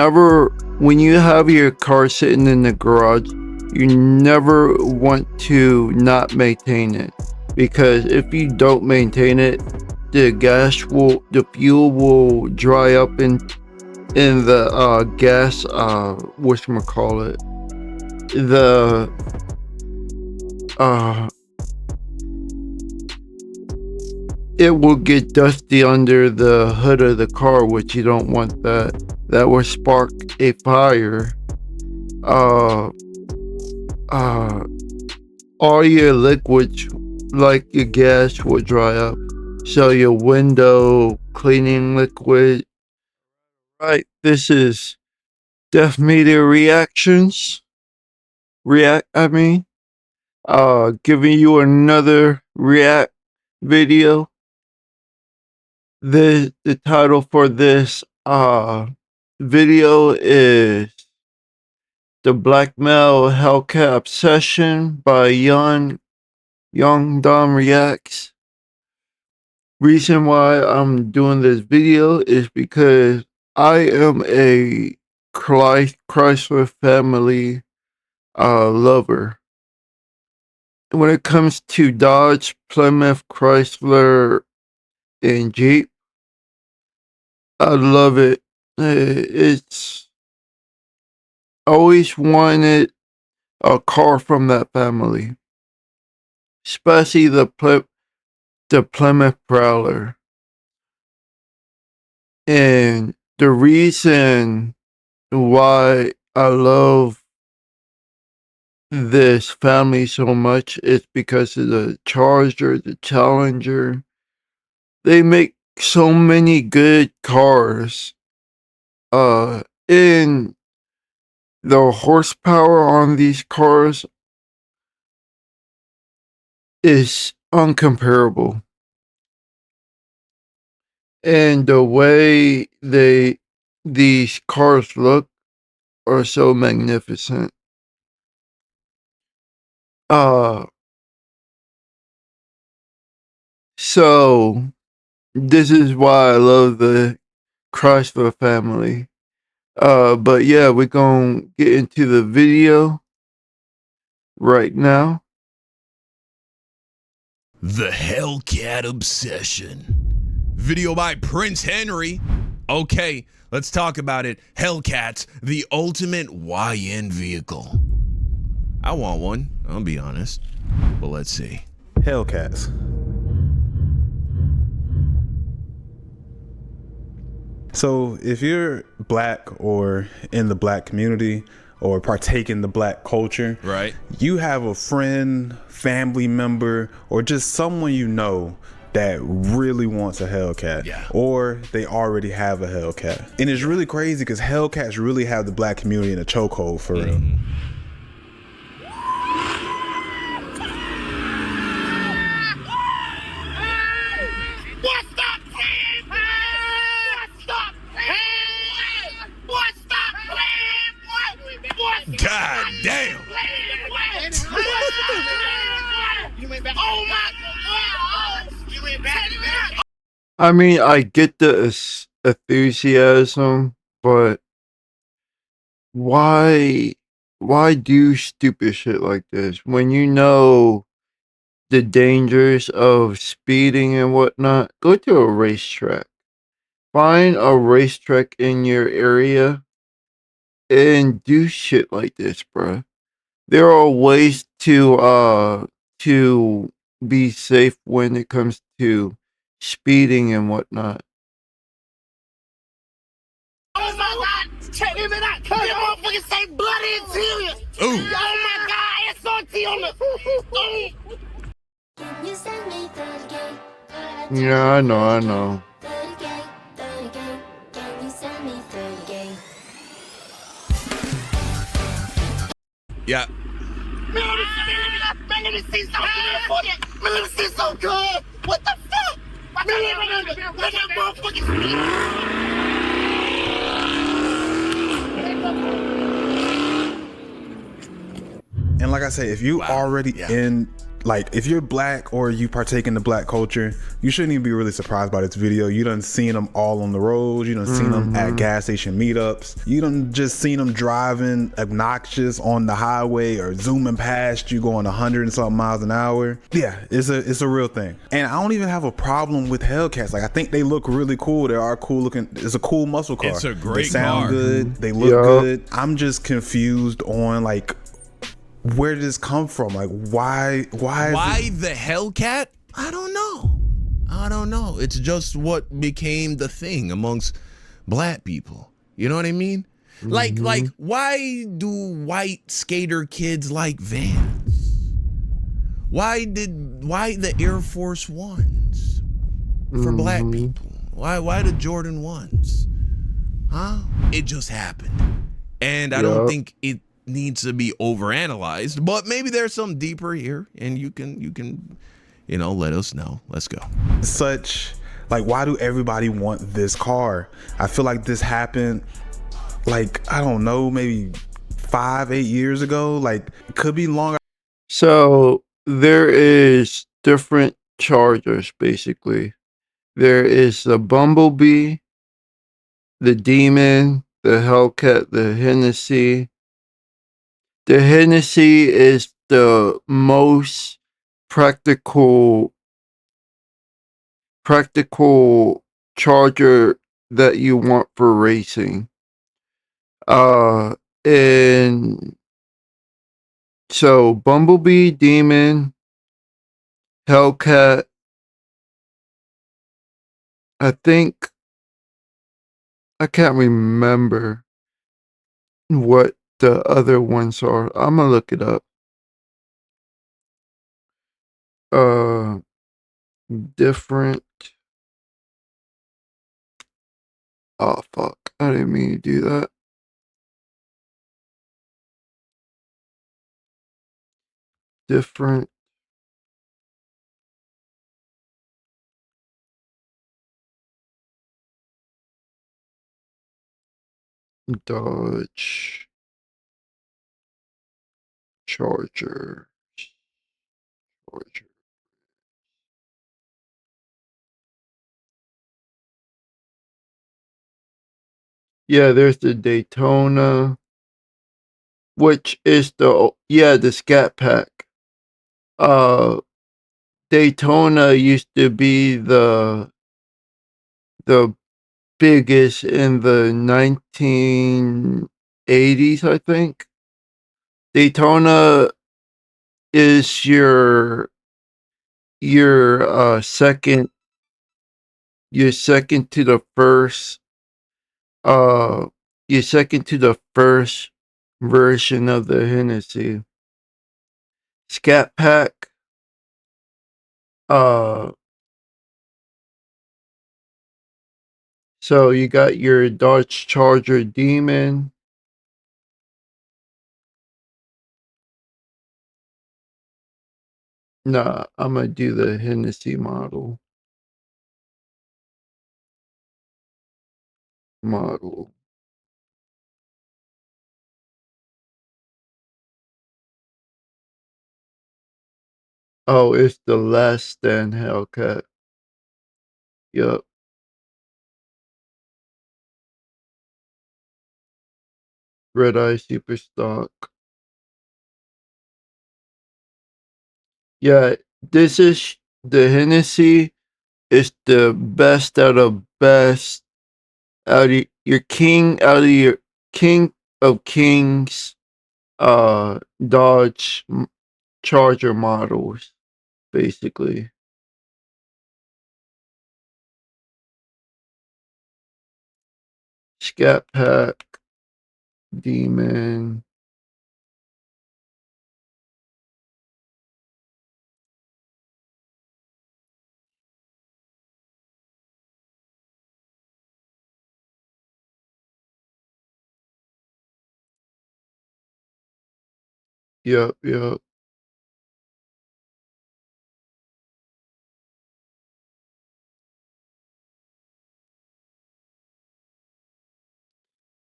Never, when you have your car sitting in the garage, you never want to not maintain it, because if you don't maintain it, the fuel will dry up in the gas, whatchamacallit, the uh it will get dusty under the hood of the car, which you don't want. That will spark a fire. uh all your liquids, like your gas, will dry up, so your window cleaning liquid. Right, this is Def Media Reactions. Giving you another react video. The title for this video is The Black Male Hellcat Obsession by Young Dom Reacts. Reason why I'm doing this video is because I am a Chrysler family lover. When it comes to Dodge, Plymouth, Chrysler, and Jeep, I love it. It's always wanted a car from that family, especially the Plymouth Prowler. And the reason why I love this family so much is because of the Charger, the Challenger. They make so many good cars. And the horsepower on these cars is uncomparable. And the way these cars look are so magnificent. So this is why I love the Chrysler family. But yeah, we're gonna get into the video right now. The Hellcat Obsession. Video by Prince Henry. Okay, let's talk about it. Hellcats, the ultimate YN vehicle. I want one, I'll be honest. But let's see. Hellcats. So if you're black or in the black community or partake in the black culture, Right. you have a friend, family member, or just someone you know that really wants a Hellcat, Yeah. or they already have a Hellcat. And it's really crazy because Hellcats really have the black community in a chokehold for real. God damn. I mean, I get the enthusiasm, but why do stupid shit like this when you know the dangers of speeding and whatnot? Go to a racetrack. Find a racetrack in your area and do shit like this, bruh. There are ways to be safe when it comes to speeding and whatnot. Oh my God! Check him out! Your motherfucker say bloody interior! Ooh. Oh my God! SRT on the... Can you send me 30K? Yeah, I know. 30K, 30K. Can you send me 30K? Yeah. Man, let me see something for you! Man, let me see something good! What the fuck? Man, let that motherfucking speed! And like I say, if you already Yeah. in like if you're black or you partake in the black culture, you shouldn't even be really surprised by this video. You done seen them all on the roads. You done seen them at gas station meetups. You done just seen them driving obnoxious on the highway or zooming past you going 100 and something miles an hour. Yeah, it's a real thing. And I don't even have a problem with Hellcats. Like I think they look really cool. They are cool looking. It's a cool muscle car. It's a great They sound car. good. They look good. I'm just confused on like, where did this come from? Like why The Hellcat? I don't know. It's just what became the thing amongst black people. You know what I mean? Like why do white skater kids like Vans? Why the Air Force Ones for black people? Why the Jordan Ones? Huh? It just happened. And I don't think it needs to be overanalyzed, but maybe there's some deeper here, and you can let us know. Let's go. Such like, why do everybody want this car? I feel like this happened like, I don't know, maybe 5-8 years ago. Like it could be longer. So there is different chargers basically. There is the Bumblebee, the Demon, the Hellcat, the Hennessy. The Hennessy is the most practical charger that you want for racing. And so Bumblebee, Demon, Hellcat, I think I can't remember what the other ones are. I'm gonna look it up. Uh different. Oh fuck. I didn't mean to do that. Different Dodge Charger. Charger. Yeah, there's the Daytona, which is the Scat Pack. Uh Daytona used to be the biggest in the 1980s, I think. Daytona is second to the first uh you're second to the first version of the Hennessy. Scat Pack, uh so you got your Dodge Charger Demon. Nah, I'm gonna do the Hennessy model. Model. Oh, it's the less than Hellcat. Yup. Red Eye Super Stock. Yeah, this is the Hennessy is the best out of best out of your king out of your king of kings Dodge Charger models basically. Scat Pack, Demon. Yup.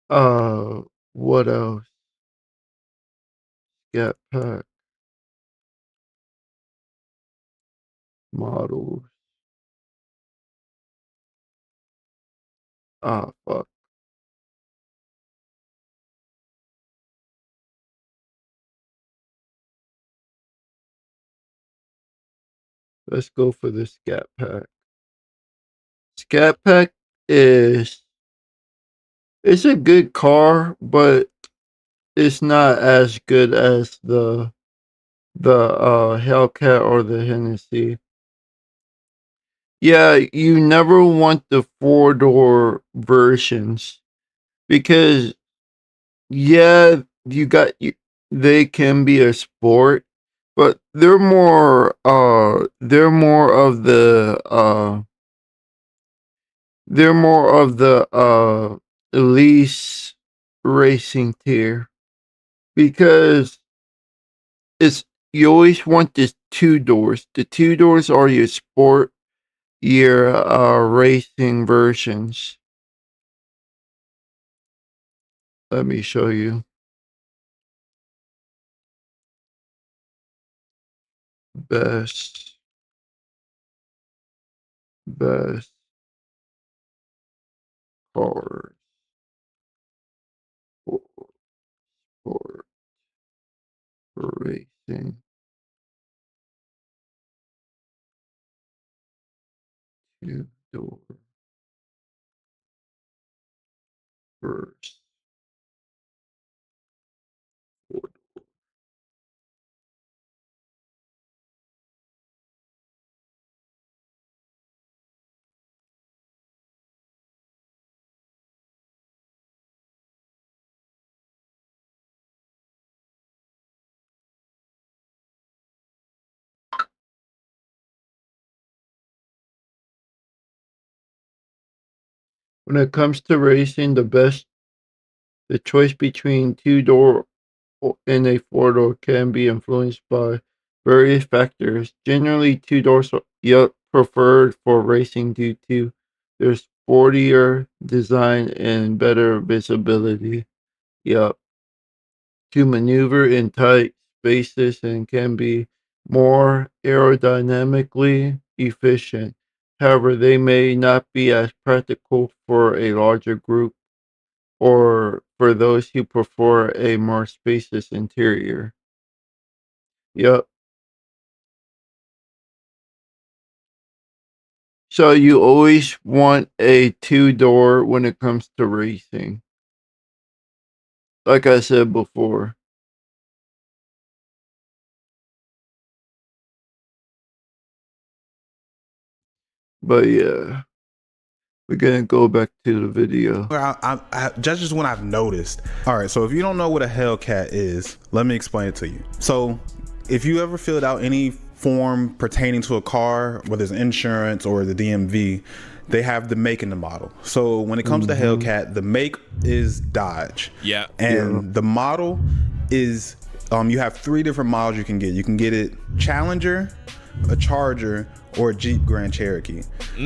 Uh what else? Scat Pack. models. Ah, fuck. Let's go for the Scat Pack. Scat Pack is it's a good car, but it's not as good as the Hellcat or the Hennessy. Yeah, you never want the four-door versions because yeah, you got you, they can be a sport, but they're more of the lease racing tier because it's you always want this two doors. The two doors are your sport, your racing versions. Let me show you. Best best cars for, for racing two door first four. When it comes to racing, the choice between two door and a four door can be influenced by various factors. Generally, two doors are yet preferred for racing due to their sportier design and better visibility. Yup, to maneuver in tight spaces and can be more aerodynamically efficient. However, they may not be as practical for a larger group or for those who prefer a more spacious interior. Yep. So you always want a two door when it comes to racing. Like I said before. But yeah, we're gonna go back to the video. That's just what I've noticed. All right, so if you don't know what a Hellcat is, let me explain it to you. So if you ever filled out any form pertaining to a car, whether it's insurance or the DMV, they have the make and the model. So when it comes to Hellcat, the make is Dodge. Yeah. And the model is you have three different models you can get. You can get it Challenger, a Charger, or a Jeep Grand Cherokee.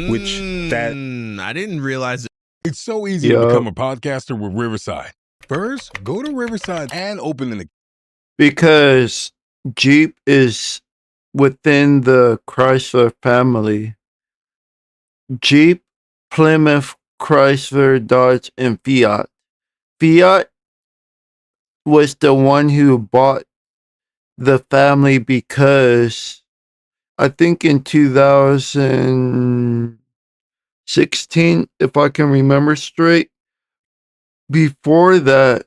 Which that I didn't realize. It's so easy to become a podcaster with Riverside. First, go to Riverside and open an account. Because Jeep is within the Chrysler family. Jeep, Plymouth, Chrysler, Dodge, and Fiat. Fiat was the one who bought the family because I think in 2016, if I can remember straight, before that,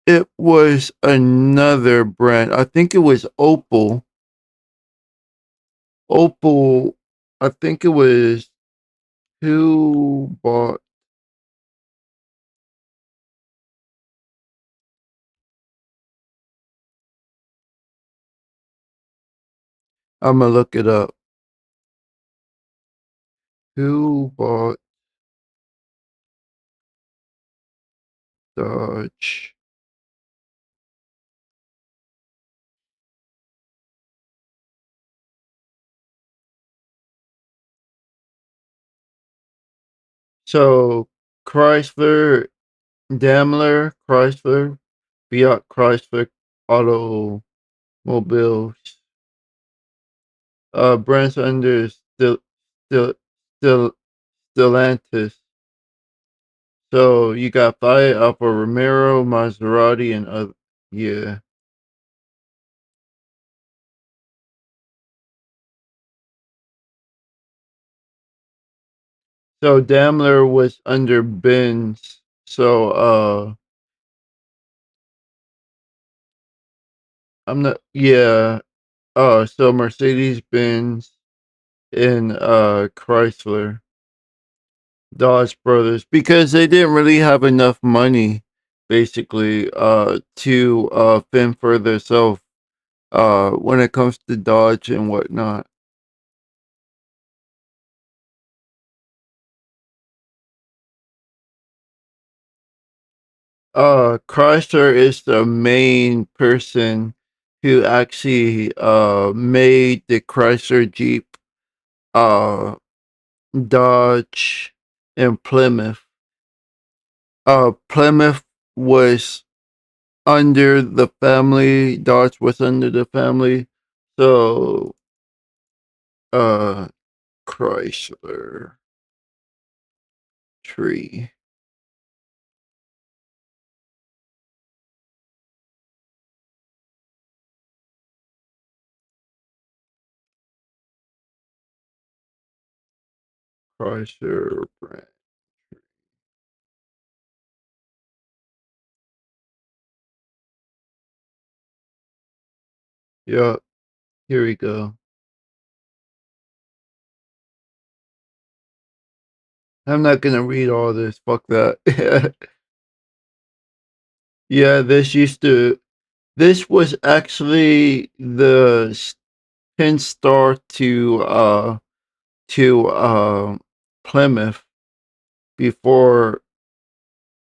it was another brand. I think it was Opel. Opel, I think it was who bought. I'm gonna look it up. Who bought Dodge? So Chrysler, Daimler, Chrysler, Fiat Chrysler Automobiles. brands under Still, Still, Stellantis. So you got Fiat, Alfa Romero, Maserati, and other. Yeah. So Daimler was under Benz. So I'm not. Yeah. So Mercedes Benz and Chrysler, Dodge Brothers, because they didn't really have enough money, basically, to fend for themselves when it comes to Dodge and whatnot. Chrysler is the main person who actually made the Chrysler Jeep, uh Dodge, and Plymouth. Plymouth was under the family, Dodge was under the family. So uh Chrysler tree. Chrysler brand. Yup, here we go. I'm not gonna read all this. Fuck that. Yeah, this was actually the 10 star to Plymouth before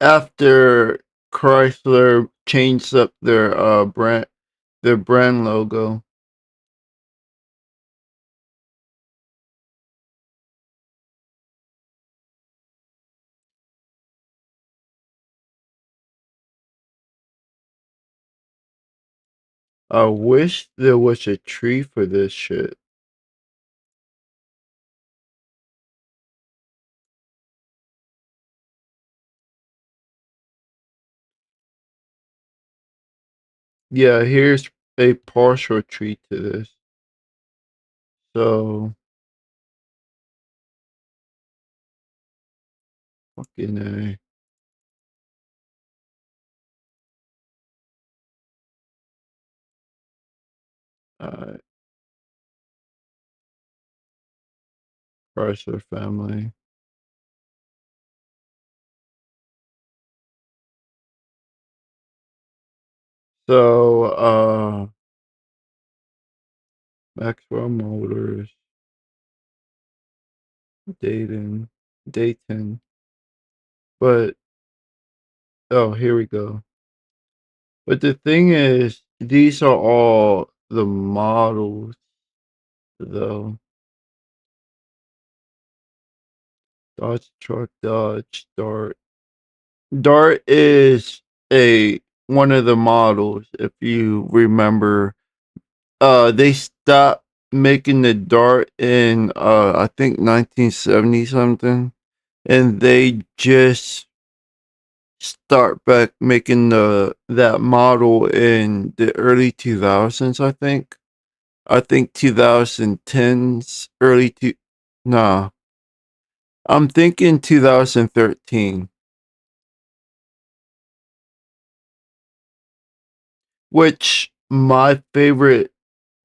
after Chrysler changed up their brand logo. I wish there was a tree for this shit. Yeah, here's a partial tree to this. So fucking A. Chrysler family. So Maxwell Motors, Dayton, Dayton. But oh, here we go. But the thing is, these are all the models, though. Dodge truck, Dodge Dart. Dart is a one of the models. If you remember, they stopped making the Dart in I think 1970 something, and they just start back making that model in the early 2000s. I think 2010s, nah, I'm thinking 2013, which my favorite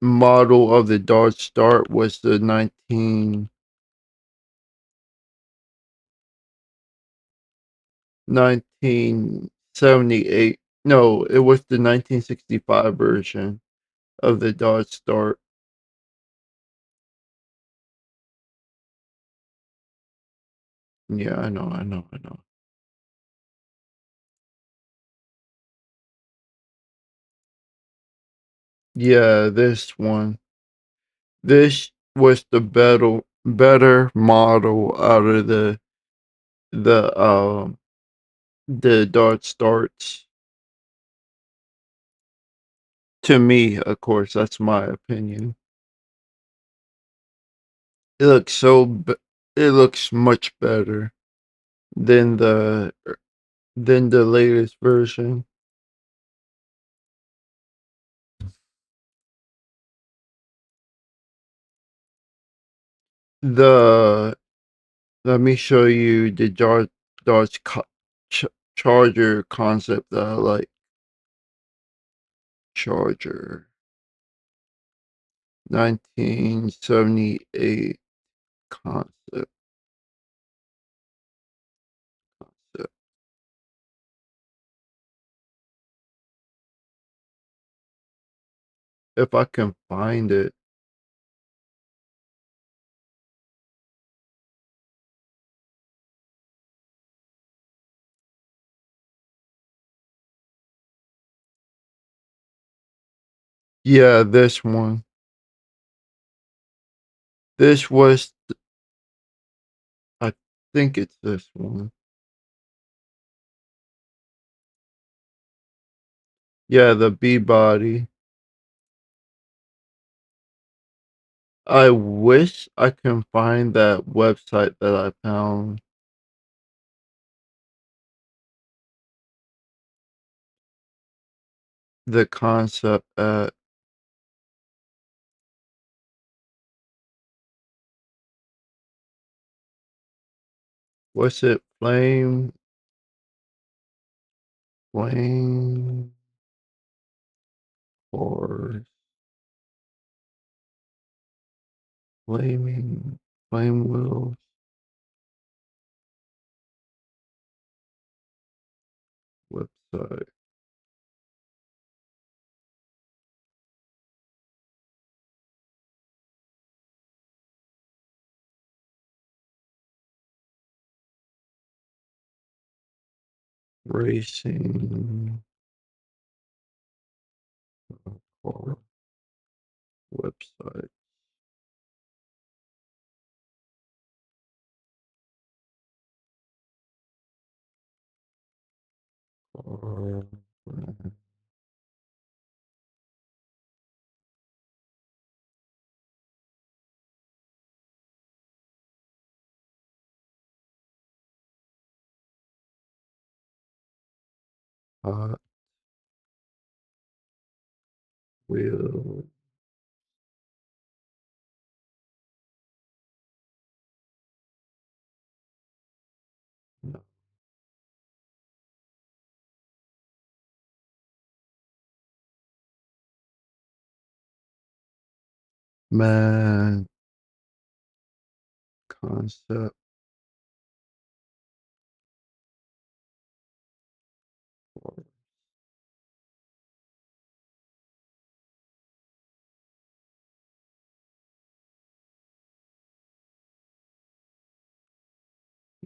model of the Dodge Start was the 1978. No, it was the 1965 version of the Dodge Start. Yeah, I know. Yeah, this one. This was the better model out of the the Dodge Starts. To me, of course, that's my opinion. It looks it looks much better than the latest version. The Let me show you the Dodge Charger concept that I like. Charger 1978 concept. If I can find it. Yeah, this one. This was, I think it's this one. Yeah, the B body. I wish I can find that website that I found the concept at. What's it? Flame or flaming flame wheels website. Racing car website. Car brand. Hot wheel. No. Man, concept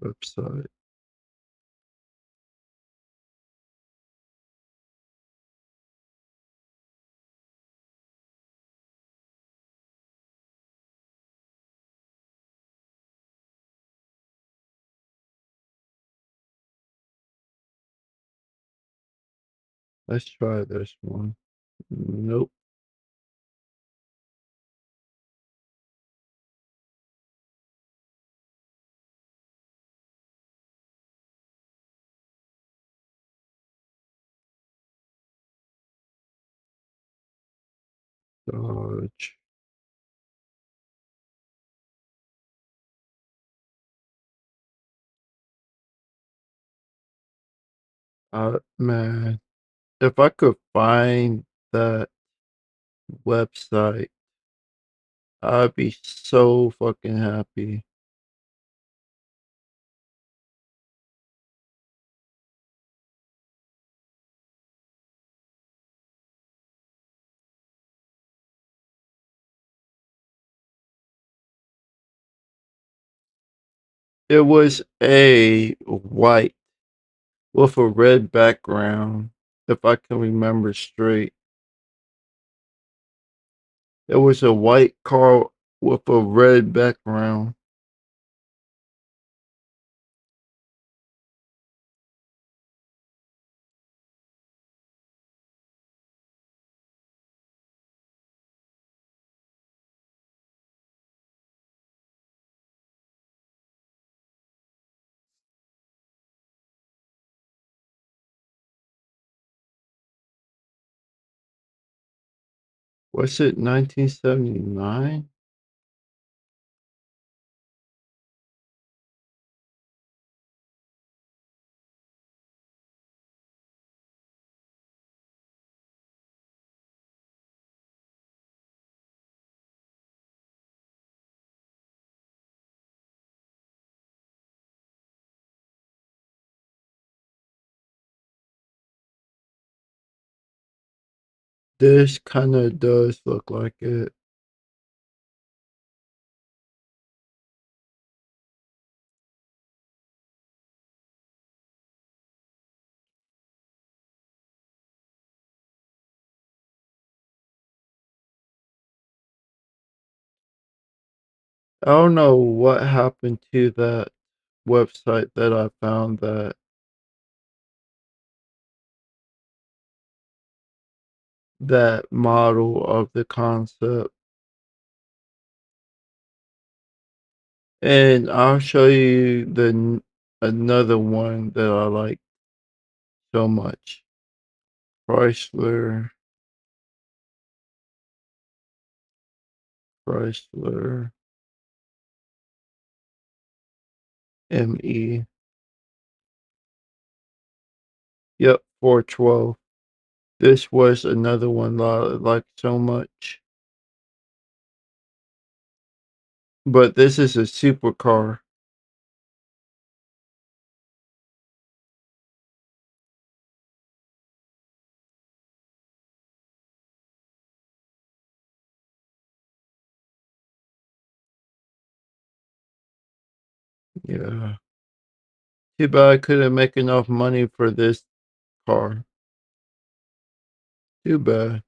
website. Let's try this one. Nope. Dodge. Man, if I could find that website, I'd be so fucking happy. It was a white with a red background, if I can remember straight. It was a white car with a red background. Was it 1979? This kind of does look like it. I don't know what happened to that website that I found that model of the concept. And I'll show you another one that I like so much. Chrysler ME. Yep, 412. This was another one that I like so much. But this is a supercar. Yeah. Too bad I couldn't make enough money for this car. Too bad.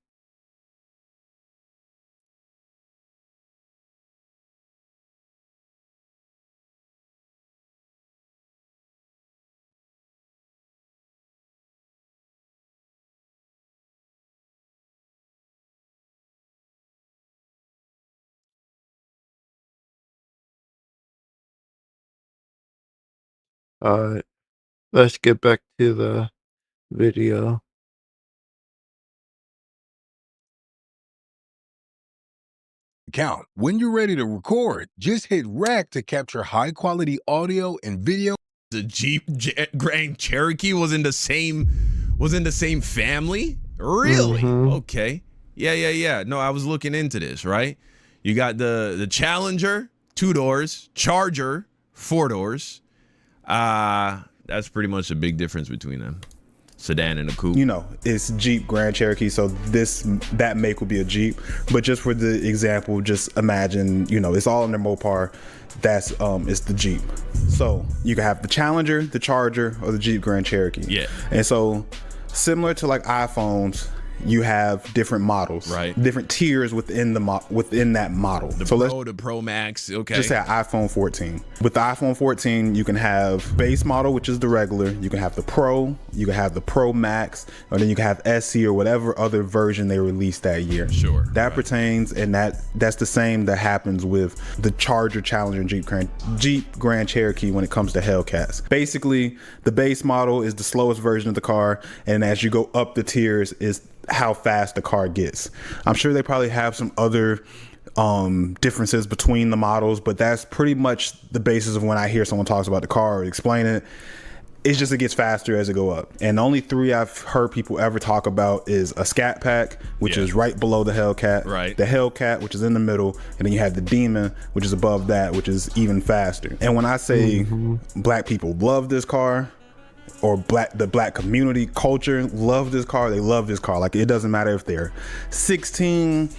Alright, let's get back to the video. Count. When you're ready to record, just hit rec to capture high quality audio and video. The Jeep Grand Cherokee was in the same family? Really? Okay. Yeah. No, I was looking into this, right? You got the Challenger, 2 doors, Charger, 4 doors. That's pretty much the big difference between them. Sedan and a coupe. You know, it's Jeep Grand Cherokee, so that make would be a Jeep. But just for the example, just imagine, you know, it's all under Mopar. That's it's the Jeep. So you can have the Challenger, the Charger, or the Jeep Grand Cherokee. Yeah. And so similar to like iPhones, you have different models, right? Different tiers within that model. The Pro, the Pro Max, okay. Just say iPhone 14. With the iPhone 14, you can have base model, which is the regular. You can have the Pro, you can have the Pro Max, or then you can have SE or whatever other version they released that year. Sure. That pertains, and that's the same that happens with the Charger, Challenger, and Jeep Grand Cherokee when it comes to Hellcats. Basically, the base model is the slowest version of the car, and as you go up the tiers is how fast the car gets. I'm sure they probably have some other differences between the models, but that's pretty much the basis of when I hear someone talks about the car or explain it. It's just it gets faster as it go up. And the only 3 I've heard people ever talk about is a Scat Pack, which is right below the Hellcat, right? The Hellcat, which is in the middle, and then you have the Demon, which is above that, which is even faster. And when I say black people love this car, or the black community culture love this car, they love this car. Like, it doesn't matter if they're 16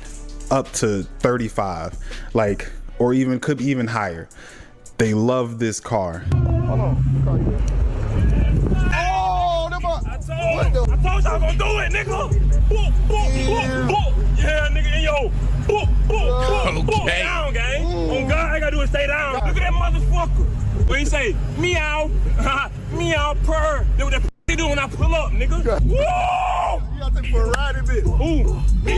up to 35, like, or even could be even higher. They love this car. Hold on. Oh, I told y'all gonna do it, nigga. Boop, boop, boop. Yeah, nigga, in your boop, boop, boop, boop. Down, gang. On God, I gotta do is stay down. Look at that motherfucker. What he say? Meow, meow, purr. That's what that they do when I pull up, nigga. Whoa! I take for a ride in it. Ooh,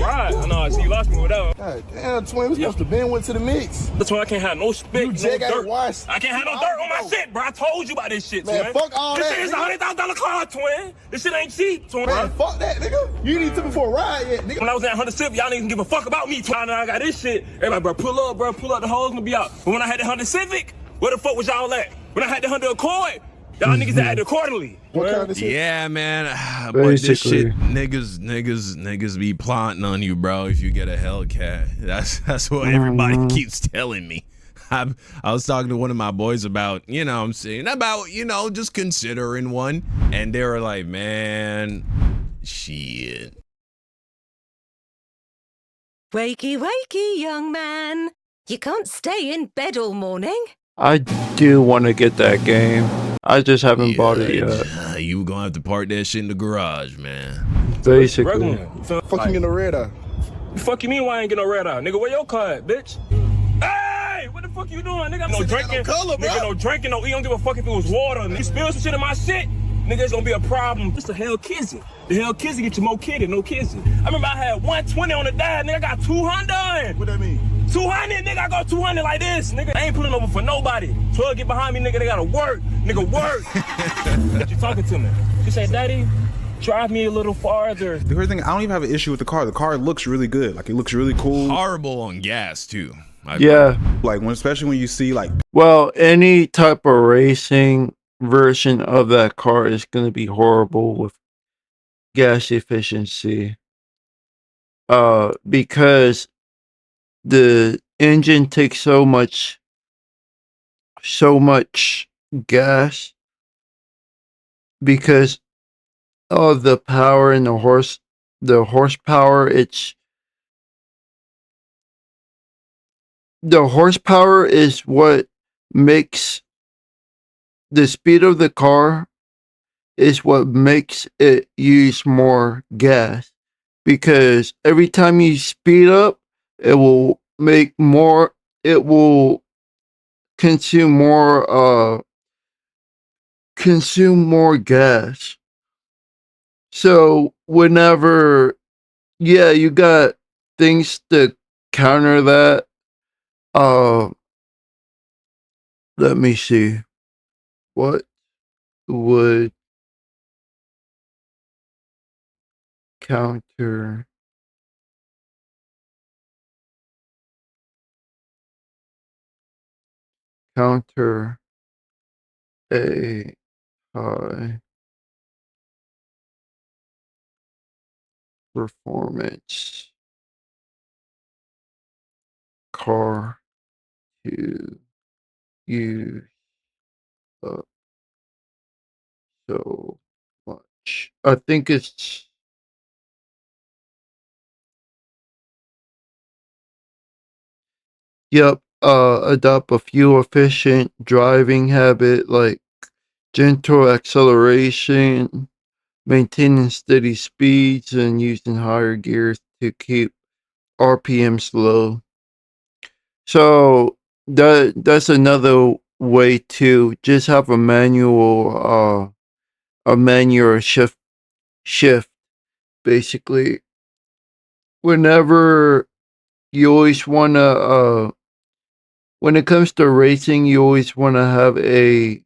ride. I know. I see you lost me without. God damn, twin, we must have been went to the mix. That's why I can't have no spit, You no just gotta dirt. wash. I can't have no dirt on my shit, bro. I told you about this shit, Man, twin. fuck all this that, shit is a nigga. $100,000 car, twin. This shit ain't cheap, twin. Man, fuck that, nigga. You ain't took me for a ride yet, nigga. When I was at Honda Civic, y'all niggas didn't give a fuck about me, twin. Now I got this shit. Everybody, bro, pull up, the hoes gonna be out. But when I had the Honda Civic, where the fuck was y'all at? When I had the Honda Accord, y'all niggas acted accordingly. What kind of shit? Yeah, man. But this Basically. shit, niggas be plotting on you, bro. If you get a Hellcat, that's what everybody keeps telling me. I was talking to one of my boys about, you know, I'm saying about, you know, just considering one, and they were like, man, shit. Wakey, wakey, young man. You can't stay in bed all morning. I do want to get that game. I just haven't bought it yet. You gonna have to park that shit in the garage, man. Basically. Fuck you in the red eye. The fuck you mean why I ain't get no red eye? Nigga, where your car at, bitch? Hey, what the fuck you doing, nigga? No drinking, color, bro. nigga, no drinking, no eat. Don't give a fuck if it was water. You spill some shit in my shit, nigga, it's gonna be a problem. This the Hellcat. The Hellcat get you more kidded, no kissing. I remember I had 120 on the dial, nigga, I got 200. What that mean? 200, nigga, I got 200 like this, nigga. I ain't pulling over for nobody. 12 get behind me, nigga, they gotta work. Nigga, work. What you talking to me? She said, Daddy, drive me a little farther. The weird thing, I don't even have an issue with the car. The car looks really good. Like, it looks really cool. Horrible on gas too. Yeah. Like, especially when you see, like, Well, any type of racing version of that car is going to be horrible with gas efficiency. Because the engine takes so much gas because of the power and the horsepower. The horsepower is what makes the speed of the car is what makes it use more gas, because every time you speed up, it will consume more gas. So whenever, yeah, you got things to counter that. Let me see. What would counter a high performance car to use up so much? I think it's adopt a fuel efficient driving habit like gentle acceleration, maintaining steady speeds, and using higher gears to keep RPMs low. So that's another way to just have a manual shift basically. Whenever you always wanna when it comes to racing, you always wanna have a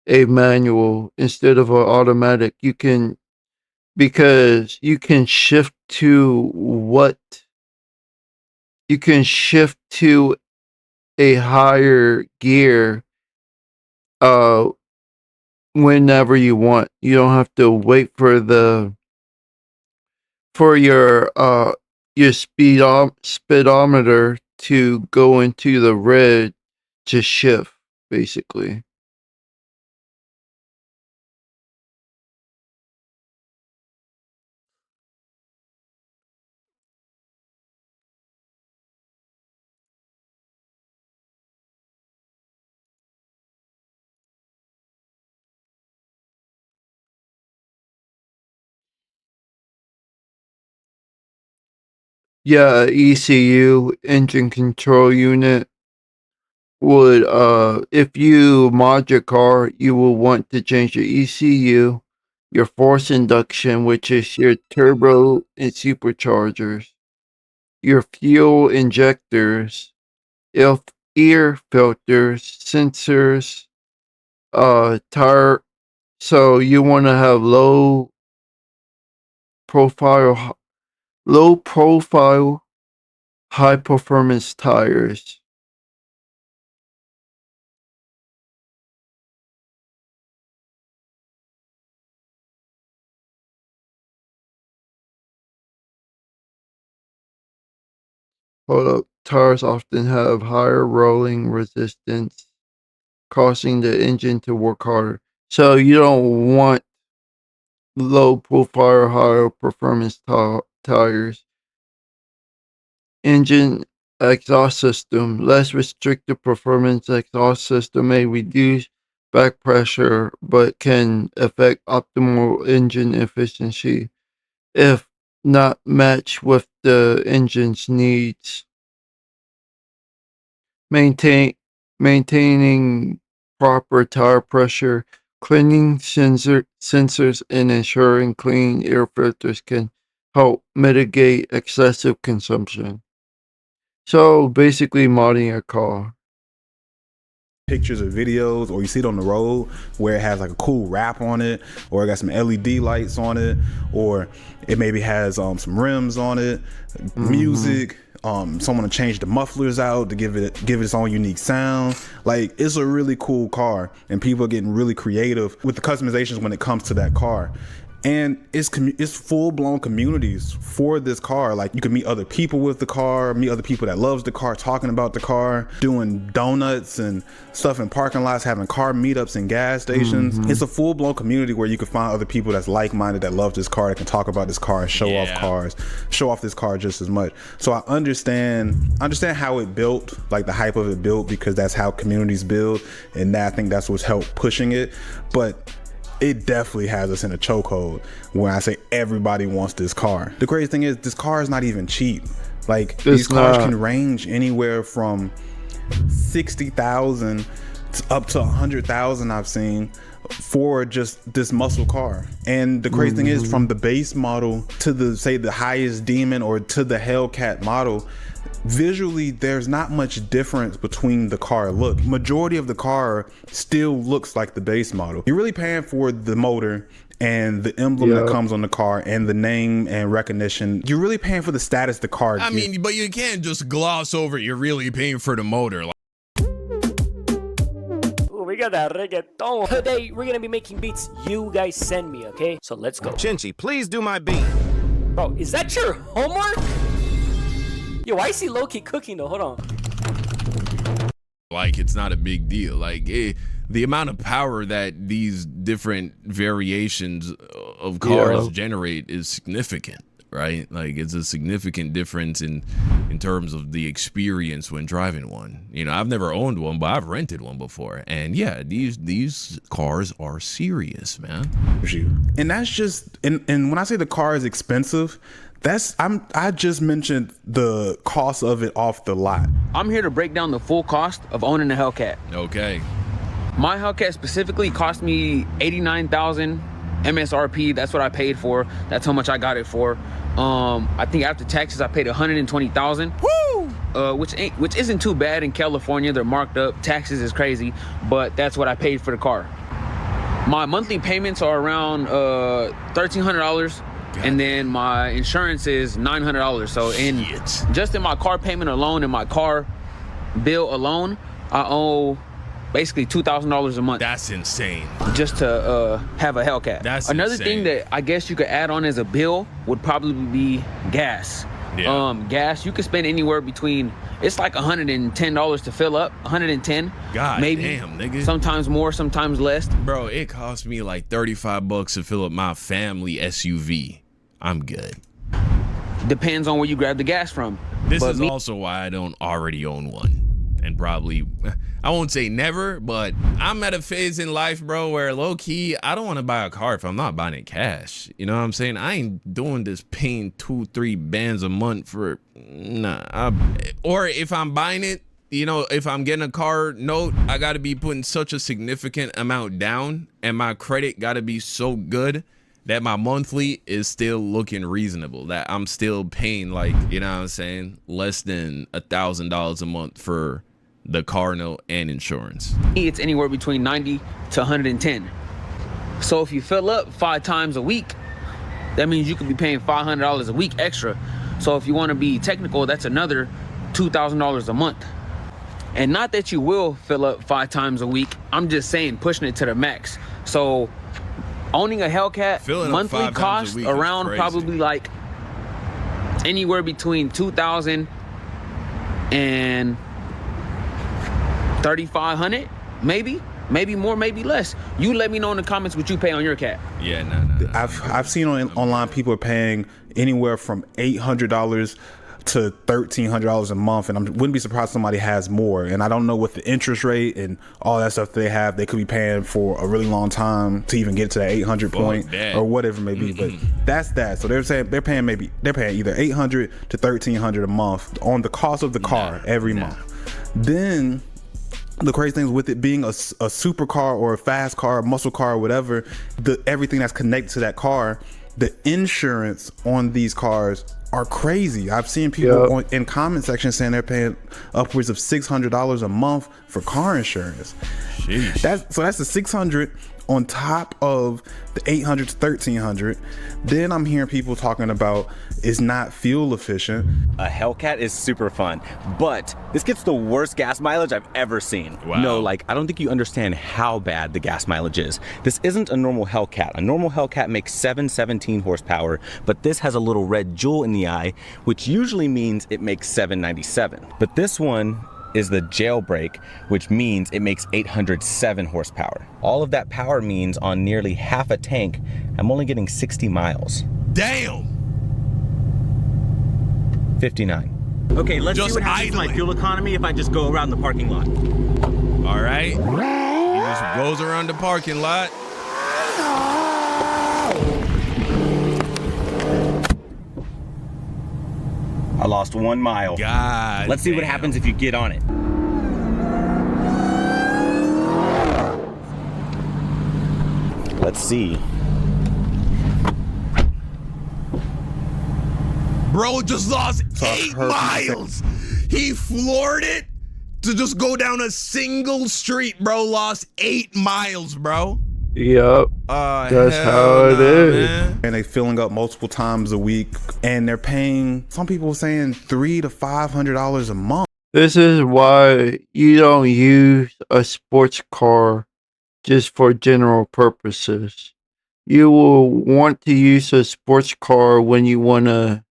manual instead of an automatic. Because you can shift to a higher gear uh whenever you want. You don't have to wait for your speedometer to go into the red to shift basically. Yeah, ECU, engine control unit, would if you mod your car, you will want to change your ECU your force induction, which is your turbo and superchargers, your fuel injectors, if ear filters, sensors, tire. So you want to have profile, low profile, high performance tires. Hold up. Tires often have higher rolling resistance, causing the engine to work harder. So you don't want low profile, higher performance tires. Engine exhaust system. Less restrictive performance exhaust system may reduce back pressure but can affect optimal engine efficiency if not matched with the engine's needs. Maintain Maintaining proper tire pressure, cleaning sensors, and ensuring clean air filters can help mitigate excessive consumption. So basically, modding a car. Pictures or videos, or you see it on the road where it has like a cool wrap on it, or it got some LED lights on it, or it maybe has some rims on it, music, someone to change the mufflers out to give it its own unique sound. Like, it's a really cool car, and people are getting really creative with the customizations when it comes to that car. And it's full-blown communities for this car. Like, you can meet other people with the car, meet other people that loves the car, talking about the car, doing donuts and stuff in parking lots, having car meetups in gas stations. It's a full-blown community where you can find other people that's like-minded, that love this car, that can talk about this car and show off cars, show off this car just as much. So I understand how it built, like the hype of it built, because that's how communities build, and I think that's what's helped pushing it. But it definitely has us in a chokehold when I say everybody wants this car. The crazy thing is, this car is not even cheap. Like, these cars can range anywhere from 60,000 up to 100,000 I've seen for just this muscle car. And the crazy thing is, from the base model to the highest demon or to the Hellcat model, visually there's not much difference between the car look. Majority of the car still looks like the base model. You're really paying for the motor and the emblem that comes on the car and the name and recognition. You're really paying for the status the car gets. I mean, but you can't just gloss over it. You're really paying for the motor. We got that reggaeton. Today, we're gonna be making beats you guys send me, okay? So let's go. Chinchy, please do my beat. Bro, is that your homework? Yo, I see Loki cooking though. Hold on. Like, it's not a big deal. Like, the amount of power that these different variations of cars generate is significant, right? Like, it's a significant difference in terms of the experience when driving one. You know, I've never owned one, but I've rented one before, and yeah, these cars are serious, man. And that's just, and when I say the car is expensive, I just mentioned the cost of it off the lot. I'm here to break down the full cost of owning a Hellcat. Okay. My Hellcat specifically cost me $89,000 MSRP. That's what I paid for. That's how much I got it for. I think after taxes I paid $120,000. Woo! Which isn't too bad in California. They're marked up. Taxes is crazy, but that's what I paid for the car. My monthly payments are around $1,300. And then my insurance is $900. So just in my car payment alone, in my car bill alone, I owe basically $2,000 a month. That's insane. Just to have a Hellcat. That's another insane. thing that I guess you could add on as a bill would probably be gas. Yeah. Gas, you could spend anywhere between, it's like $110 to fill up, 110. God maybe. Damn, nigga. Sometimes more, sometimes less. Bro, it cost me like $35 to fill up my family SUV. I'm good. Depends on where you grab the gas from. This is also why I don't already own one. And probably, I won't say never, but I'm at a phase in life, bro, where low-key, I don't want to buy a car if I'm not buying it cash. You know what I'm saying? I ain't doing this paying 2-3 bands a month for, nah. Or if I'm buying it, you know, if I'm getting a car note, I got to be putting such a significant amount down, and my credit got to be so good that my monthly is still looking reasonable, that I'm still paying, like, you know what I'm saying, less than $1,000 a month for the car note and insurance. It's anywhere between 90 to 110. So if you fill up 5 times a week, that means you could be paying $500 a week extra. So if you want to be technical, that's another $2,000 a month. And not that you will fill up 5 times a week, I'm just saying pushing it to the max. So owning a Hellcat monthly cost around probably like anywhere between $2,000 and $3,500, maybe more, maybe less. You let me know in the comments what you pay on your cat. Yeah, no. I've seen online people are paying anywhere from $800 to $1,300 a month, and I wouldn't be surprised somebody has more. And I don't know what the interest rate and all that stuff they have. They could be paying for a really long time to even get to that 800 point or whatever it may be. But that's that. So they're saying they're paying either $800 to $1,300 a month on the cost of the car every month. Then the crazy thing is, with it being a supercar or a fast car, a muscle car, or whatever, everything that's connected to that car, the insurance on these cars are crazy. I've seen people in comment section saying they're paying upwards of $600 a month for car insurance. Jeez. That's the $600 on top of the $800 to $1,300. Then I'm hearing people talking about it's not fuel efficient. A Hellcat is super fun, but this gets the worst gas mileage I've ever seen. Wow. No, like, I don't think you understand how bad the gas mileage is. This isn't a normal Hellcat. A normal Hellcat makes 717 horsepower, but this has a little red jewel in the eye, which usually means it makes 797. But this one is the jailbreak, which means it makes 807 horsepower. All of that power means on nearly half a tank, I'm only getting 60 miles. Damn. 59. Okay, let's see what happens to my fuel economy if I just go around the parking lot. All right. He just goes around the parking lot. I lost 1 mile. God. Let's see what happens if you get on it. Let's see. Bro just lost 8 miles. He floored it to just go down a single street, bro. Lost 8 miles, bro. Yep. That's how it is. Man. And they filling up multiple times a week, and they're paying, some people saying $300 to $500 a month. This is why you don't use a sports car just for general purposes. You will want to use a sports car when you want to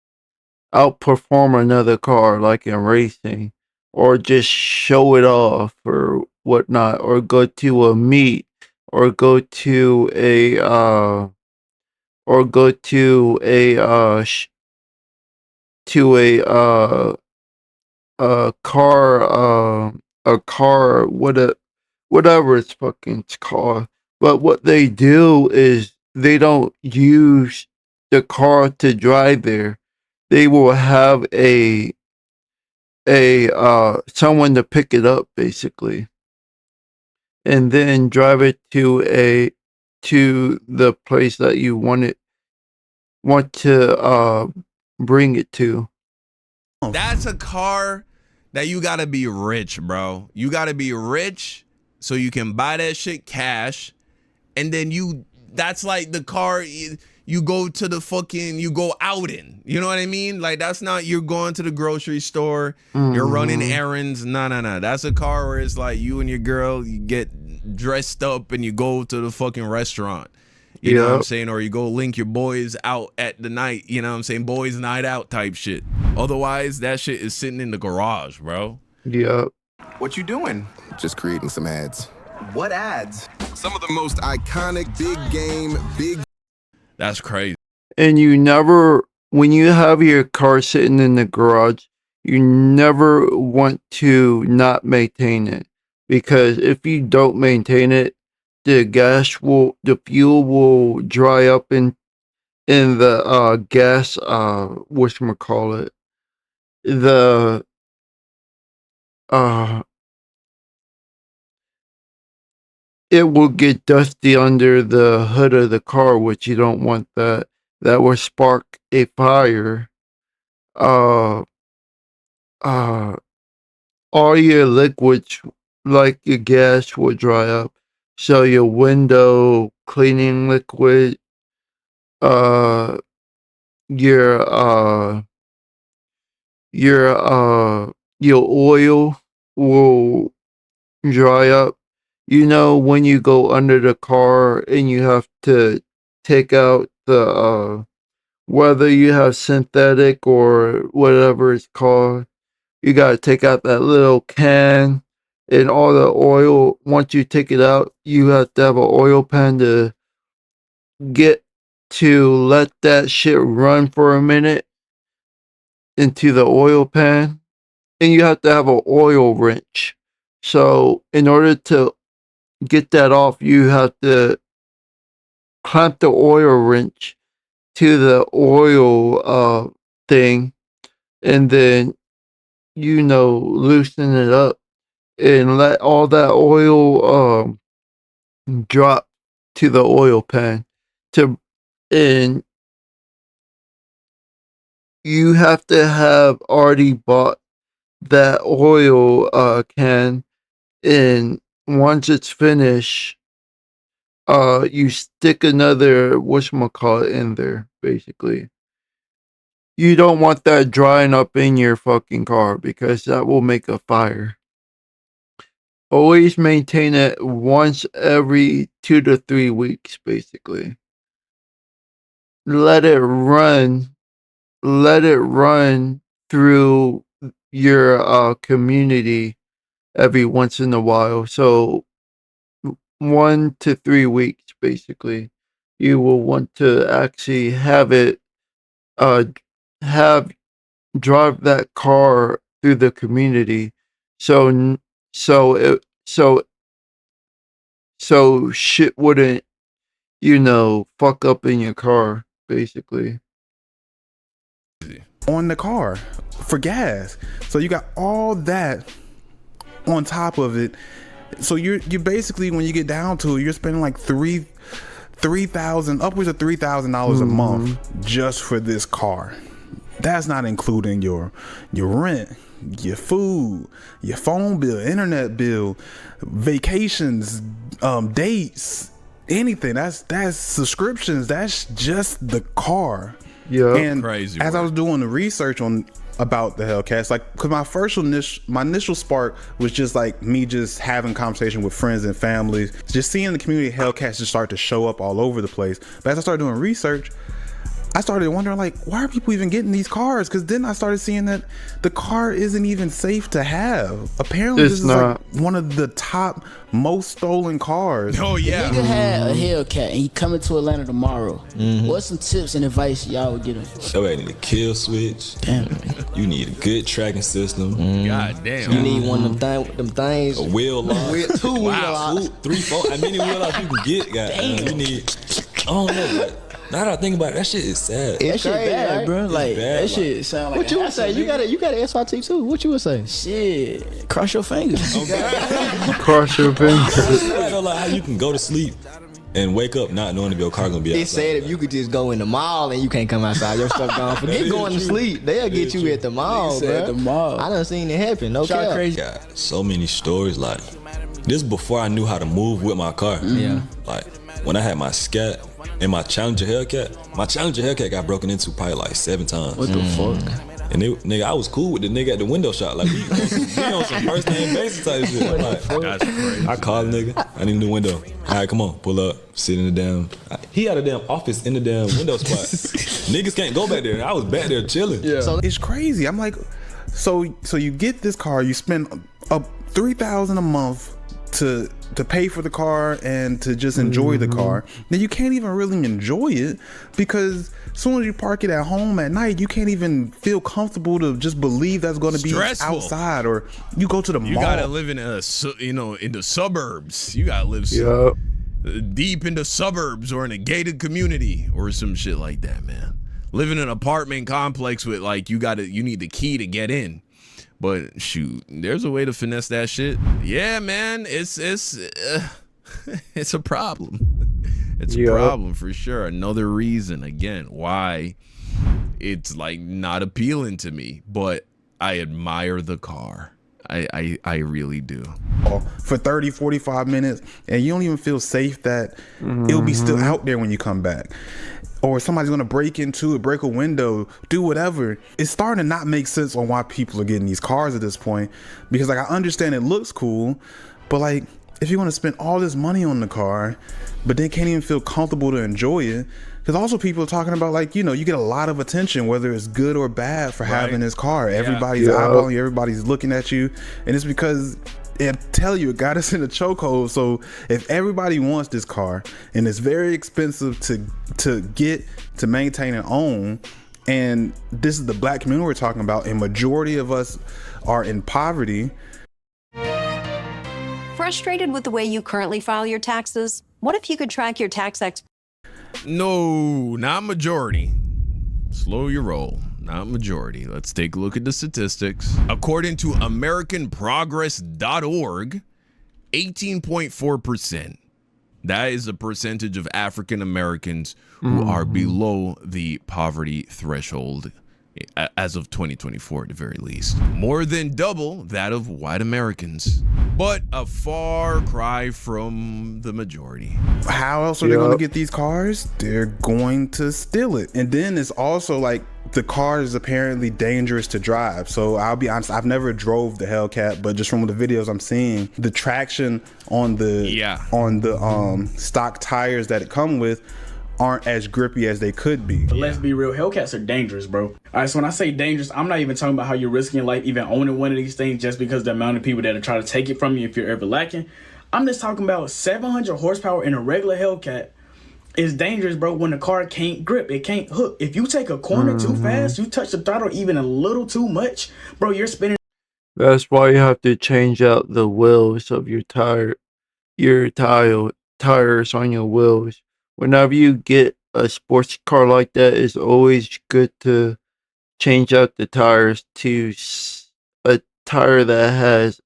outperform another car, like in racing, or just show it off or whatnot, or go to a meet, or go to a whatever it's fucking called. But what they do is they don't use the car to drive there. They will have a someone to pick it up, basically, and then drive it to the place that you want to bring it to. That's a car that you gotta be rich, bro. You gotta be rich so you can buy that shit cash, and then that's like the car you go to the fucking, you go out in. You know what I mean? Like, that's not, you're going to the grocery store, you're running errands. No. That's a car where it's like you and your girl, you get dressed up and you go to the fucking restaurant. You know what I'm saying? Or you go link your boys out at the night, you know what I'm saying? Boys night out type shit. Otherwise, that shit is sitting in the garage, bro. Yep. What you doing? Just creating some ads. What ads? Some of the most iconic big game, big. That's crazy. And you never, when you have your car sitting in the garage, you never want to not maintain it. Because if you don't maintain it, the fuel will dry up in the gas, whatchamacallit, the it will get dusty under the hood of the car, which you don't want that. That will spark a fire. Uh, uh, all your liquids, like your gas, will dry up. So your window cleaning liquid, uh, your uh, your your oil will dry up. You know when you go under the car and you have to take out the whether you have synthetic or whatever it's called, you gotta take out that little can and all the oil. Once you take it out, you have to have an oil pan to get to let that shit run for a minute into the oil pan. And you have to have an oil wrench. So in order to get that off, you have to clamp the oil wrench to the oil thing, and then loosen it up and let all that oil drop to the oil pan. To and you have to have already bought that oil can, and once it's finished, you stick another whatchamacallit in there, basically. You don't want that drying up in your fucking car because that will make a fire. Always maintain it once every 2 to 3 weeks, basically. Let it run. Let it run through your community every once in a while. So 1 to 3 weeks, basically. You will want to actually have it uh have drive that car through the community, so so so shit wouldn't fuck up in your car, basically. On the car for gas. So you got all that on top of it. So you're basically, when you get down to it, you're spending like $3,000, upwards of $3,000 a month just for this car. That's not including your rent, your food, your phone bill, internet bill, vacations, dates, anything. That's subscriptions. That's just the car. Yeah. And crazy. As I was doing the research about the Hellcats, like, cause my initial spark was just like me just having conversation with friends and families, just seeing the community Hellcats just start to show up all over the place. But as I started doing research, I started wondering, like, why are people even getting these cars? Because then I started seeing that the car isn't even safe to have. Apparently, this is like one of the top most stolen cars. Oh yeah. Nigga had a Hellcat and he coming to Atlanta tomorrow. What's some tips and advice y'all would give him? So I need a kill switch. Damn. You need a good tracking system. God damn. You need one of them things. A wheel lock. Two wheel locks. 3, 4. How many wheel locks you can get, guys? You need. I don't know. Like, now that I think about it, that shit is sad. That shit bad, right? Bro. Like, bad, that shit sound like What you would say? You got an SRT too. What you would say? Shit. Cross your fingers. Cross your fingers. I don't like how you can go to sleep and wake up not knowing if your car gonna be outside. They said if you could just go in the mall and you can't come outside, your stuff gone. Forget going to sleep. They'll get you at the mall, bro. At the mall. I done seen it happen. No cap. Crazy. Got so many stories. Like, this before I knew how to move with my car. Yeah. Like, when I had my Scat and my Challenger Hellcat got broken into probably like 7 times. What the fuck? And nigga, I was cool with the nigga at the window shop. Like, we on some first name basis type shit. Like, That's crazy. I called the nigga. I need a new window. All right, come on, pull up, sit in the damn. He had a damn office in the damn window spot. Niggas can't go back there. I was back there chilling. Yeah. So it's crazy. I'm like, so you get this car, you spend $3,000 a month to pay for the car and to just enjoy the car. Then you can't even really enjoy it because as soon as you park it at home at night, you can't even feel comfortable to just believe that's going to be outside, or you go to the mall. You gotta live in in the suburbs. You gotta live deep in the suburbs or in a gated community or some shit like that, man. Live in an apartment complex with like you need the key to get in. But shoot, there's a way to finesse that shit. Yeah, man, it's It's a problem. It's a problem for sure. Another reason, again, why it's like not appealing to me, but I admire the car. I really do. For 30, 45 minutes, and you don't even feel safe that it'll be still out there when you come back. Or somebody's gonna break into it, break a window, do whatever. It's starting to not make sense on why people are getting these cars at this point. Because like I understand it looks cool, but like if you want to spend all this money on the car, but then can't even feel comfortable to enjoy it. Because also people are talking about like, you know, you get a lot of attention, whether it's good or bad for having this car. Everybody's eyeballing you, everybody's looking at you. And it's because it tell you it got us in a chokehold. So if everybody wants this car and it's very expensive to get, to maintain and own, and this is the black community we're talking about, and majority of us are in poverty. Frustrated with the way you currently file your taxes? What if you could track your tax No, not majority. Slow your roll. Not majority. Let's take a look at the statistics. According to AmericanProgress.org, 18.4%. That is the percentage of African Americans who are below the poverty threshold as of 2024 at the very least. More than double that of white Americans, but a far cry from the majority. How else are they going to get these cars? They're going to steal it. And then it's also like the car is apparently dangerous to drive. So I'll be honest, I've never drove the Hellcat, but just from the videos I'm seeing, the traction on the stock tires that it come with aren't as grippy as they could be. But let's be real, Hellcats are dangerous, bro. All right, so when I say dangerous, I'm not even talking about how you're risking your life even owning one of these things just because the amount of people that are trying to take it from you if you're ever lacking. I'm just talking about 700 horsepower in a regular Hellcat is dangerous, bro, when the car can't grip. It can't hook. If you take a corner too fast, you touch the throttle even a little too much, bro, you're spinning. That's why you have to change out the wheels of your tires on your wheels. Whenever you get a sports car like that, it's always good to change out the tires to a tire that has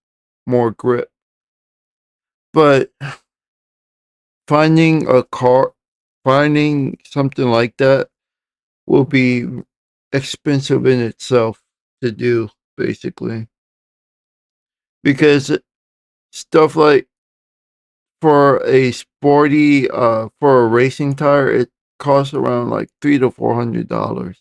more grip. But finding something like that will be expensive in itself to do, basically. Because stuff like for a sporty, for a racing tire, it costs around like $300 to $400,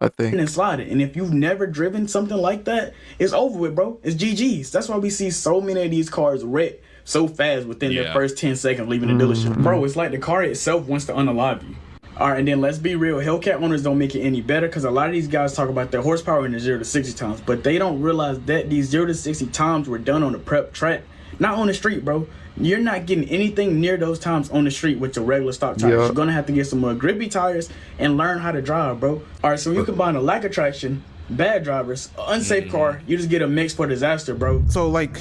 I think. And slide it. And if you've never driven something like that, it's over with, bro. It's GG's. That's why we see so many of these cars wreck so fast within the first 10 seconds leaving the dealership. Bro, it's like the car itself wants to unalive you. All right, and then let's be real. Hellcat owners don't make it any better because a lot of these guys talk about their horsepower in the 0 to 60 times, but they don't realize that these 0 to 60 times were done on a prep track, not on the street, bro. You're not getting anything near those times on the street with your regular stock tires. You're going to have to get some more grippy tires and learn how to drive, bro. All right, so you combine a lack of traction, bad drivers, unsafe car, you just get a mix for disaster, bro. So, like,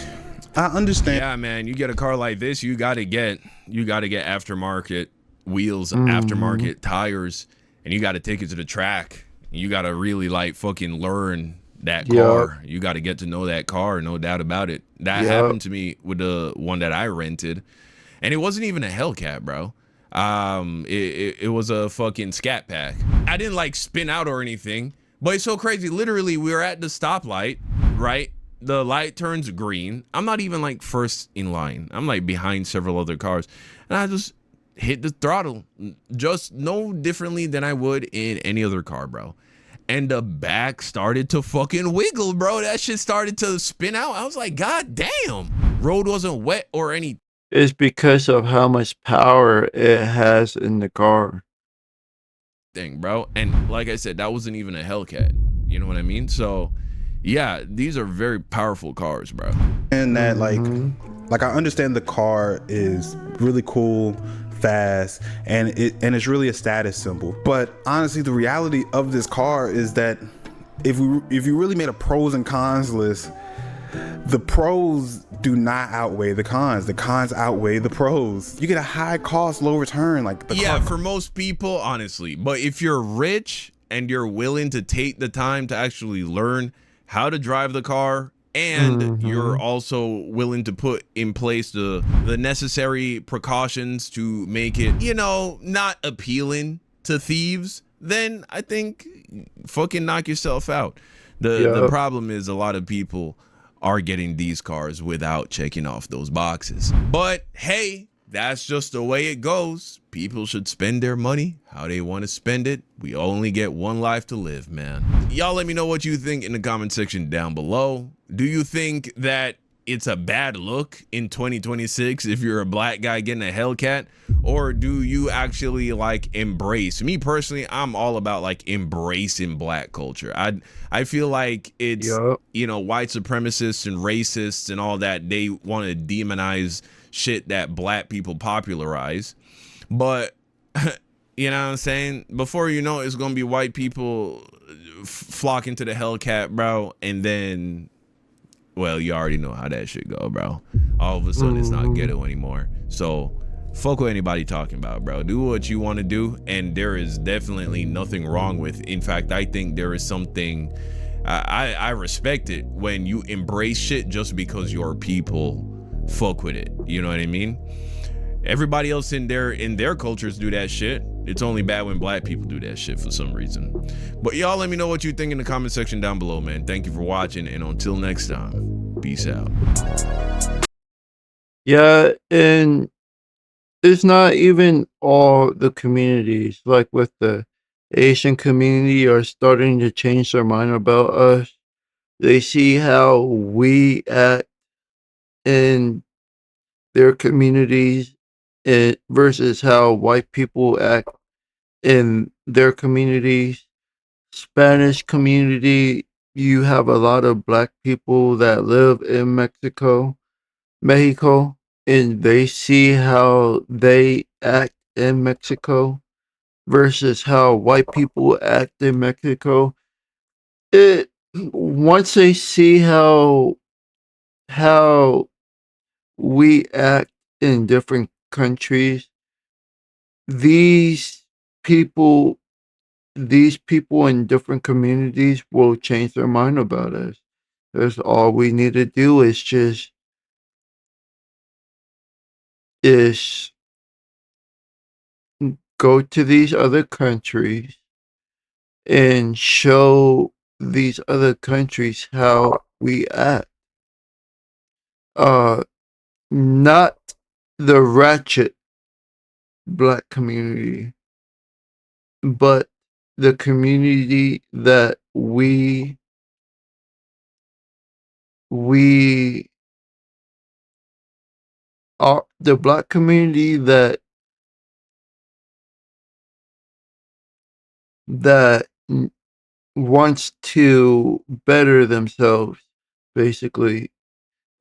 I understand. Yeah, man, you get a car like this, you got to get aftermarket wheels, aftermarket tires, and you got to take it to the track. You got to really, like, fucking learn that car. You got to get to know that car, no doubt about it. That happened to me with the one that I rented, and it wasn't even a Hellcat, bro. It was a fucking Scat Pack. I didn't like spin out or anything, but it's so crazy. Literally, we were at the stoplight, right? The light turns green. I'm not even like first in line. I'm like behind several other cars, and I just hit the throttle just no differently than I would in any other car, bro. And the back started to fucking wiggle, bro. That shit started to spin out. I was like, God damn. Road wasn't wet or anything. It's because of how much power it has in the car. Bro. And like I said, that wasn't even a Hellcat. You know what I mean? So, yeah, these are very powerful cars, bro. And that, like I understand the car is really cool, fast, and it's really a status symbol. But honestly, the reality of this car is that if you really made a pros and cons list, the pros do not outweigh the cons. The cons outweigh the pros. You get a high cost, low return. Like the car. For most people, honestly. But if you're rich and you're willing to take the time to actually learn how to drive the car and you're also willing to put in place the necessary precautions to make it, you know, not appealing to thieves, then I think fucking knock yourself out. The problem is a lot of people are getting these cars without checking off those boxes. But hey, that's just the way it goes. People should spend their money how they want to spend it. We only get one life to live, man. Y'all let me know what you think in the comment section down below. Do you think that it's a bad look in 2026 if you're a black guy getting a Hellcat? Or do you actually like embrace? Me personally, I'm all about like embracing black culture. I feel like it's, you know, white supremacists and racists and all that, they want to demonize shit that black people popularize. But you know what I'm saying? Before you know it, it's gonna be white people flocking to the Hellcat, bro, and then, well, you already know how that shit go, bro. All of a sudden it's not ghetto anymore. So fuck what anybody talking about, bro. Do what you want to do, and there is definitely nothing wrong with. In fact, I think there is something, I respect it when you embrace shit just because your people fuck with it. You know what I mean? Everybody else in their cultures do that shit. It's only bad when black people do that shit for some reason. But y'all let me know what you think in the comment section down below, man. Thank you for watching, and until next time, peace out. Yeah, and it's not even all the communities. Like with the Asian community are starting to change their mind about us. They see how we act in their communities versus how white people act in their communities. Spanish community, you have a lot of black people that live in Mexico, and they see how they act in Mexico versus how white people act in Mexico. It once they see how we act in different countries, these people these people in different communities will change their mind about us. That's all we need to do is just is go to these other countries and show these other countries how we act. Not the ratchet black community, but the community that we are, the black community that wants to better themselves, basically,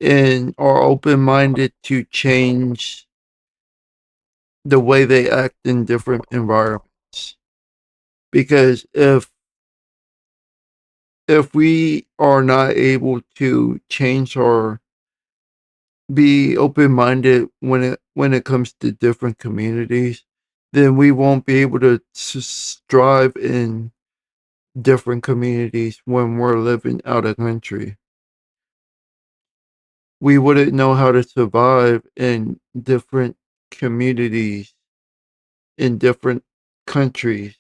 and are open-minded to change the way they act in different environments. Because if we are not able to change or be open-minded when it comes to different communities, then we won't be able to strive in different communities when we're living out of country. We wouldn't know how to survive in different communities in different countries.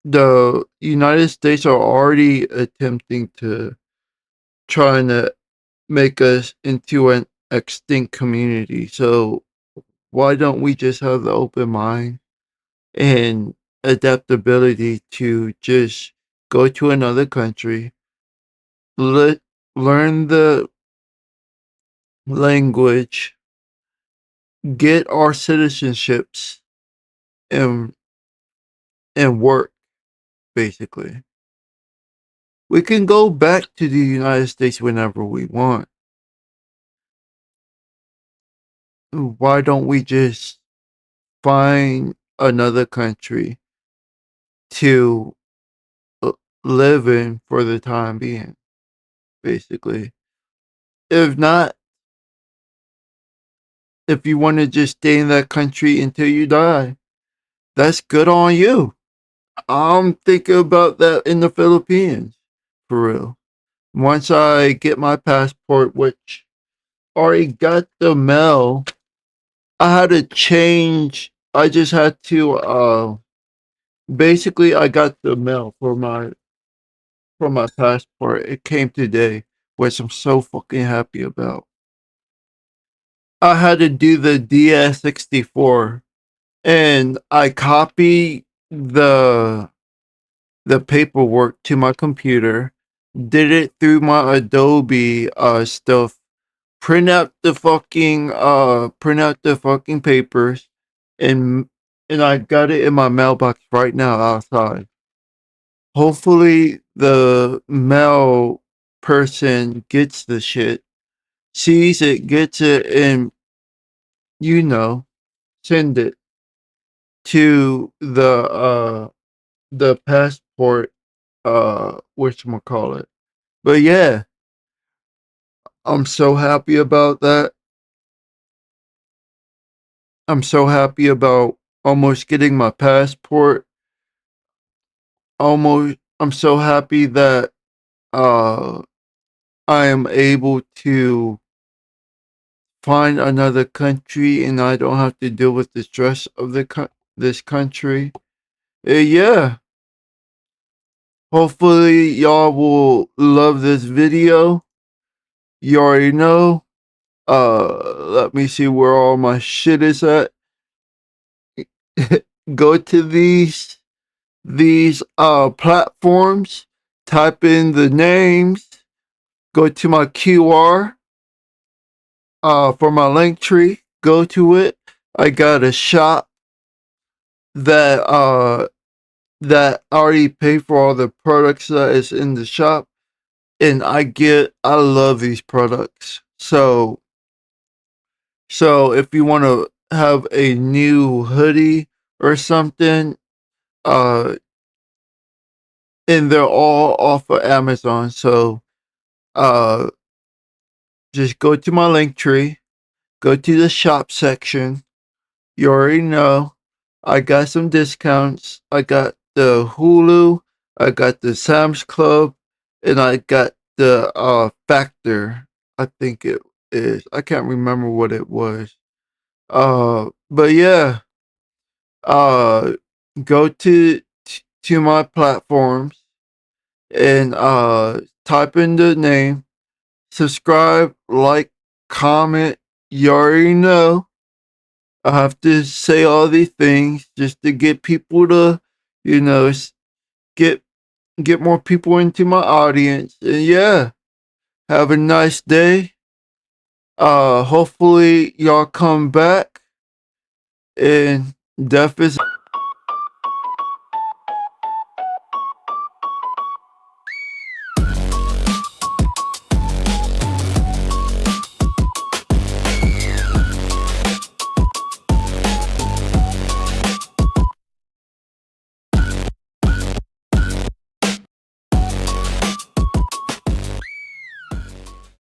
The United States are already attempting to trying to make us into an extinct community. So why don't we just have the open mind and adaptability to just go to another country, learn the language, get our citizenships, and work, basically. We can go back to the United States whenever we want. Why don't we just find another country to live in for the time being, basically? If not, if you want to just stay in that country until you die, that's good on you. I'm thinking about that in the Philippines. for real. Once I get my passport, which already got the mail, I had to change. I just had to basically I got the mail for my passport. It came today, which I'm so fucking happy about. I had to do the DS64 and I copied the paperwork to my computer, did it through my Adobe stuff, print out the fucking papers, and I got it in my mailbox right now outside. Hopefully the mail person gets the shit, sees it, gets it, and you know, send it to the passport whatchamacallit. But yeah, I'm so happy about that. I'm so happy about almost getting my passport. I'm so happy that uh I am able to find another country and I don't have to deal with the stress of this country. Yeah. Hopefully y'all will love this video. You already know. Let me see where all my shit is at. Go to these platforms, type in the names, go to my QR for my link tree, go to it. I got a shop that already paid for all the products that is in the shop, and I love these products. So if you want to have a new hoodie or something, uh and they're all off of Amazon. So uh just go to my link tree, go to the shop section. You already know I got some discounts. I got the Hulu, I got the Sam's Club, and I got the Factor. I think it is. I can't remember what it was. But yeah, uh go to my platforms and type in the name, subscribe, like, comment. You already know I have to say all these things just to get people to, you know, get get more people into my audience. And yeah, have a nice day. Hopefully y'all come back and death is